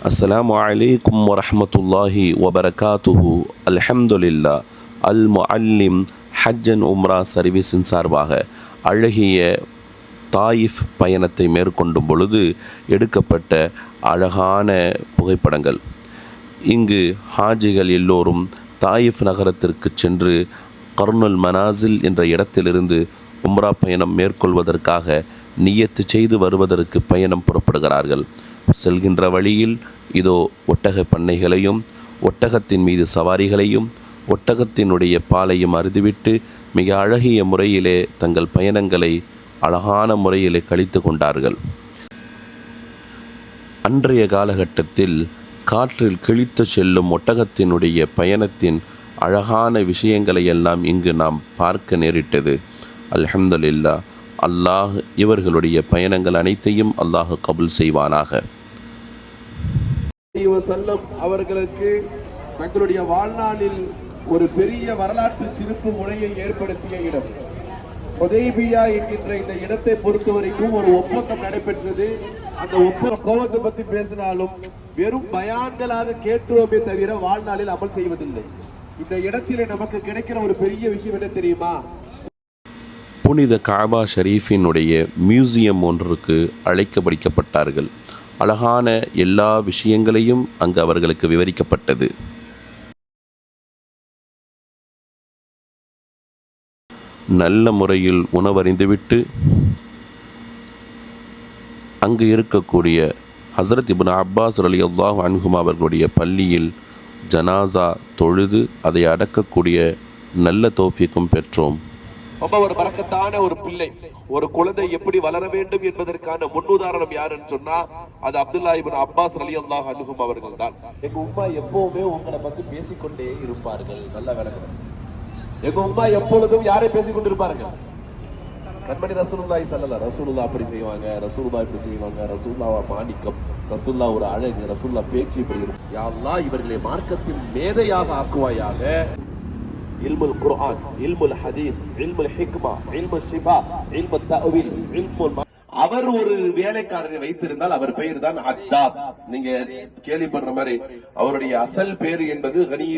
அஸ்ஸலாமு அலைக்கும் வரஹ்மத்துல்லாஹி வபரகாத்துஹு. அல்ஹம்துலில்லா. அல் முஅல்லிம் ஹஜ் அண்ட் உம்ரா சர்வீஸின் சார்பாக அழகிய தாயிஃப் பயணத்தை மேற்கொண்டும் பொழுது எடுக்கப்பட்ட அழகான புகைப்படங்கள். இங்கு ஹாஜிகள் எல்லோரும் தாயிஃப் நகரத்திற்கு சென்று கர்னுல் மனாசில் என்ற இடத்திலிருந்து உம்ரா பயணம் மேற்கொள்வதற்காக நியத்து செய்து வருவதற்கு பயணம் புறப்படுகிறார்கள். செல்கின்ற வழியில் இதோ ஒட்டக பண்ணைகளையும் ஒட்டகத்தின் மீது சவாரிகளையும் ஒட்டகத்தினுடைய பாலையும் அருதிவிட்டு மிக அழகிய முறையிலே தங்கள் பயணங்களை அழகான முறையிலே கழித்து கொண்டார்கள். அன்றைய காலகட்டத்தில் காற்றில் கிழித்து செல்லும் ஒட்டகத்தினுடைய பயணத்தின் அழகான விஷயங்களை எல்லாம் இங்கு நாம் பார்க்க நேரிட்டது. அல்ஹம்துலில்லா. அல்லாஹ் இவர்களுடைய பயணங்கள் அனைத்தையும் அல்லாஹ் கபூல் செய்வானாக. அவர்களுக்கு தங்களுடைய வாழ்நாளில் ஒரு பெரிய வரலாற்று திருப்பு முறையை ஏற்படுத்திய இடம் ஹுதைபியா என்கின்ற இந்த இடத்தை பொறுத்தவரைக்கும் ஒரு ஒப்பந்தம் நடைபெற்றது. அந்த கோபத்தை பற்றி பேசினாலும் வெறும் பயான்களாக கேட்டுவோமே தவிர வாழ்நாளில் அமல் செய்வதில்லை. இந்த இடத்திலே நமக்கு கிடைக்கிற ஒரு பெரிய விஷயம் என்ன தெரியுமா? புனித காபா ஷரீஃபினுடைய மியூசியம் ஒன்றுக்கு அழைக்கப்பட்டார்கள். அழகான எல்லா விஷயங்களையும் அங்கு அவர்களுக்கு விவரிக்கப்பட்டது. நல்ல முறையில் உணவறிந்துவிட்டு அங்கு இருக்கக்கூடிய ஹசரத் இப்னு அப்பாஸ் ரலியல்லாஹு அன்ஹுமா அவர்களுடைய பள்ளியில் ஜனாசா தொழுது அதை அடக்கக்கூடிய நல்ல தௌஃபீக்கும் பெற்றோம். ரொம்ப ஒரு பரக்கத்தான ஒரு பிள்ளை, ஒரு குழந்தை எப்படி வளர வேண்டும் என்பதற்கான முன்னுதாரணம் யாருன்னு சொன்னா அது அப்துல்லா இப்னு அப்பாஸ் ரலியல்லாஹு அன்ஹும் அவர்கள் தான். எங்க உம்மா எப்பவுமே உங்களை பத்தி பேசிக்கொண்டே இருப்பார்கள். நல்ல விளக்கம். எங்க உம்மா எப்பொழுதும் யாரை பேசிக்கொண்டிருப்பார்கள்? கண்மணி ரசூலுல்லாஹி ஸல்லல்லாஹு ரசூலுல்லாஹ் அப்படி செய்வாங்க, ரசூலுல்லாஹ் இப்படி செய்வாங்க, ரசூலுல்லாஹ் மாணிக்கம், ரசூலுல்லாஹ் ஒரு அழகு, ரசூலுல்லாஹ் பேச்சு இப்படி இருக்கும். யா அல்லாஹ் இவர்களை மார்க்கத்தின் மேதையாக ஆக்குவாயாக. இல்முல் குர்ஆன், இல்முல் ஹதீஸ், இல்முல் ஹிக்மா, இல்முல் ஷிஃபா, இல்முல் தஅவீல், இல்முல் அவர் ஒரு வேலைக்காரரை வைத்திருந்தால் அவர் பெயர் தான் அத்தாஸ். நீங்க கேள்விப்படுற மாதிரி அவருடைய அசல் பேர் என்பது கனி